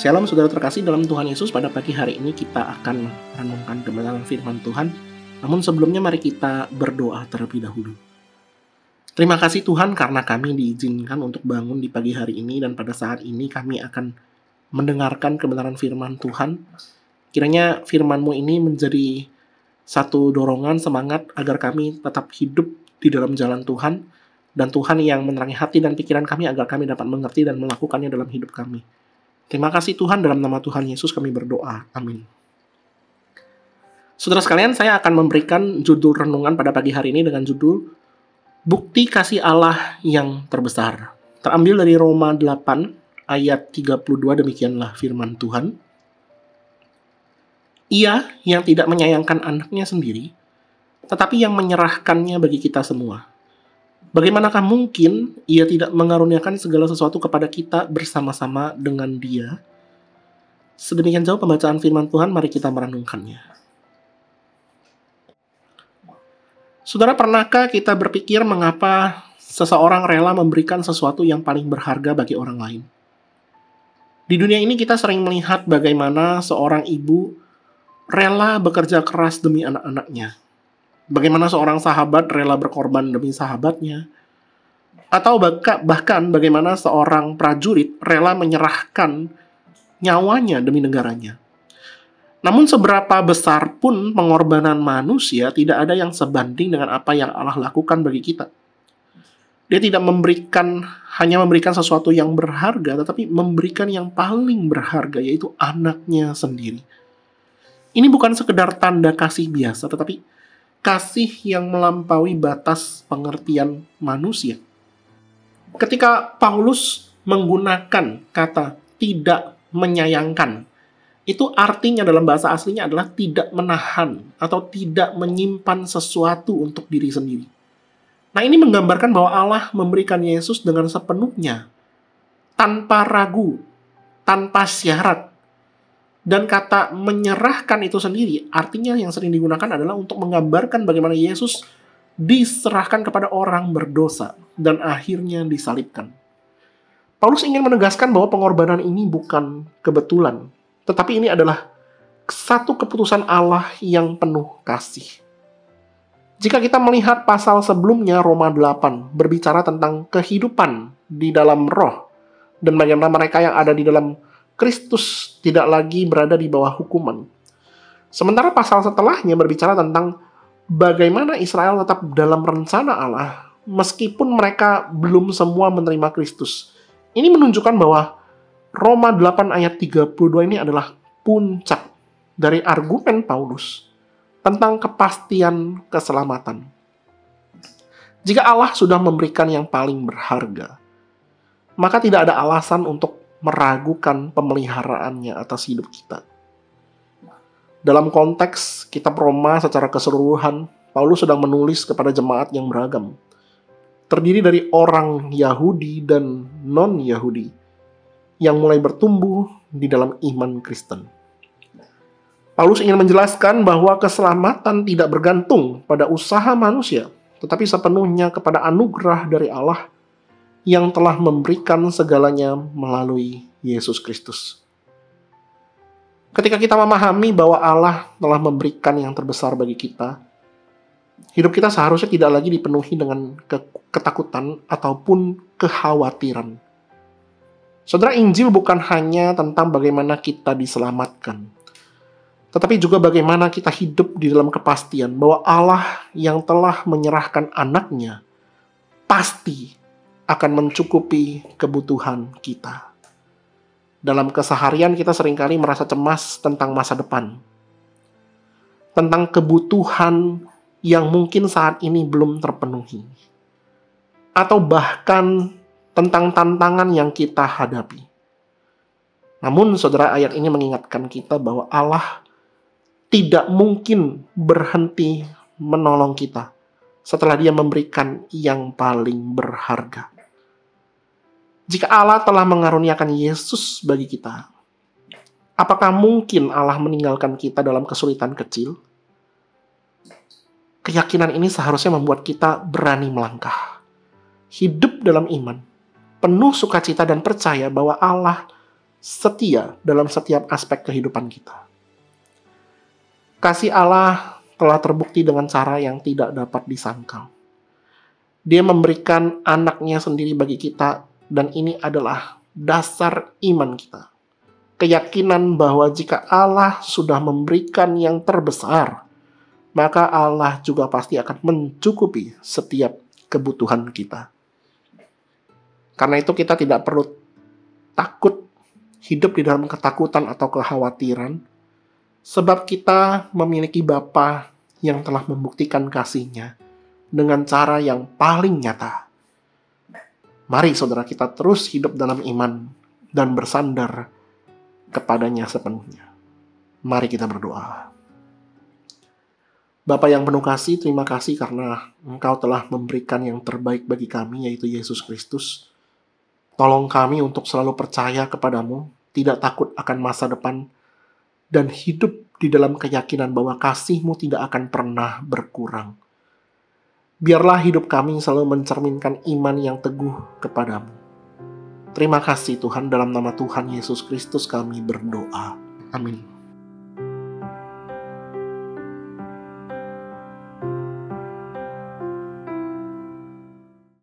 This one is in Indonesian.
Shalom saudara terkasih dalam Tuhan Yesus, pada pagi hari ini kita akan merenungkan kebenaran firman Tuhan. Namun sebelumnya mari kita berdoa terlebih dahulu. Terima kasih Tuhan karena kami diizinkan untuk bangun di pagi hari ini, dan pada saat ini kami akan mendengarkan kebenaran firman Tuhan. Kiranya firman-Mu ini menjadi satu dorongan semangat agar kami tetap hidup di dalam jalan Tuhan, dan Tuhan yang menerangi hati dan pikiran kami agar kami dapat mengerti dan melakukannya dalam hidup kami. Terima kasih Tuhan, dalam nama Tuhan Yesus kami berdoa. Amin. Saudara sekalian, saya akan memberikan judul renungan pada pagi hari ini dengan judul Bukti Kasih Allah yang Terbesar. Terambil dari Roma 8 ayat 32, demikianlah firman Tuhan. Ia yang tidak menyayangkan anaknya sendiri, tetapi yang menyerahkannya bagi kita semua. Bagaimanakah mungkin ia tidak mengaruniakan segala sesuatu kepada kita bersama-sama dengan Dia? Sedemikian jauh pembacaan firman Tuhan, mari kita merenungkannya. Saudara, pernahkah kita berpikir mengapa seseorang rela memberikan sesuatu yang paling berharga bagi orang lain? Di dunia ini kita sering melihat bagaimana seorang ibu rela bekerja keras demi anak-anaknya. Bagaimana seorang sahabat rela berkorban demi sahabatnya. Atau bahkan bagaimana seorang prajurit rela menyerahkan nyawanya demi negaranya. Namun seberapa besar pun pengorbanan manusia, tidak ada yang sebanding dengan apa yang Allah lakukan bagi kita. Dia tidak hanya memberikan sesuatu yang berharga, tetapi memberikan yang paling berharga, yaitu anaknya sendiri. Ini bukan sekedar tanda kasih biasa, tetapi kasih yang melampaui batas pengertian manusia. Ketika Paulus menggunakan kata tidak menyayangkan, itu artinya dalam bahasa aslinya adalah tidak menahan atau tidak menyimpan sesuatu untuk diri sendiri. Nah, ini menggambarkan bahwa Allah memberikan Yesus dengan sepenuhnya, tanpa ragu, tanpa syarat. Dan kata menyerahkan itu sendiri, artinya yang sering digunakan adalah untuk menggambarkan bagaimana Yesus diserahkan kepada orang berdosa dan akhirnya disalibkan. Paulus ingin menegaskan bahwa pengorbanan ini bukan kebetulan, tetapi ini adalah satu keputusan Allah yang penuh kasih. Jika kita melihat pasal sebelumnya, Roma 8, berbicara tentang kehidupan di dalam roh, dan bagaimana mereka yang ada di dalam Kristus tidak lagi berada di bawah hukuman. Sementara pasal setelahnya berbicara tentang bagaimana Israel tetap dalam rencana Allah, meskipun mereka belum semua menerima Kristus. Ini menunjukkan bahwa Roma 8 ayat 32 ini adalah puncak dari argumen Paulus tentang kepastian keselamatan. Jika Allah sudah memberikan yang paling berharga, maka tidak ada alasan untuk meragukan pemeliharaannya atas hidup kita. Dalam konteks kitab Roma secara keseluruhan, Paulus sedang menulis kepada jemaat yang beragam, terdiri dari orang Yahudi dan non-Yahudi, yang mulai bertumbuh di dalam iman Kristen. Paulus ingin menjelaskan bahwa keselamatan tidak bergantung pada usaha manusia, tetapi sepenuhnya kepada anugerah dari Allah yang telah memberikan segalanya melalui Yesus Kristus. Ketika kita memahami bahwa Allah telah memberikan yang terbesar bagi kita, hidup kita seharusnya tidak lagi dipenuhi dengan ketakutan ataupun kekhawatiran. Saudara, Injil bukan hanya tentang bagaimana kita diselamatkan, tetapi juga bagaimana kita hidup di dalam kepastian bahwa Allah yang telah menyerahkan anaknya pasti akan mencukupi kebutuhan kita. Dalam keseharian kita seringkali merasa cemas tentang masa depan, tentang kebutuhan yang mungkin saat ini belum terpenuhi, atau bahkan tentang tantangan yang kita hadapi. Namun saudara, ayat ini mengingatkan kita bahwa Allah tidak mungkin berhenti menolong kita setelah Dia memberikan yang paling berharga. Jika Allah telah mengaruniakan Yesus bagi kita, apakah mungkin Allah meninggalkan kita dalam kesulitan kecil? Keyakinan ini seharusnya membuat kita berani melangkah, hidup dalam iman, penuh sukacita dan percaya bahwa Allah setia dalam setiap aspek kehidupan kita. Kasih Allah telah terbukti dengan cara yang tidak dapat disangkal. Dia memberikan anaknya sendiri bagi kita, dan ini adalah dasar iman kita. Keyakinan bahwa jika Allah sudah memberikan yang terbesar, maka Allah juga pasti akan mencukupi setiap kebutuhan kita. Karena itu kita tidak perlu takut hidup di dalam ketakutan atau kekhawatiran, sebab kita memiliki Bapa yang telah membuktikan kasih-Nya dengan cara yang paling nyata. Mari saudara kita terus hidup dalam iman dan bersandar kepadanya sepenuhnya. Mari kita berdoa. Bapa yang penuh kasih, terima kasih karena Engkau telah memberikan yang terbaik bagi kami, yaitu Yesus Kristus. Tolong kami untuk selalu percaya kepadamu, tidak takut akan masa depan, dan hidup di dalam keyakinan bahwa kasih-Mu tidak akan pernah berkurang. Biarlah hidup kami selalu mencerminkan iman yang teguh kepadamu. Terima kasih Tuhan, dalam nama Tuhan Yesus Kristus kami berdoa. Amin.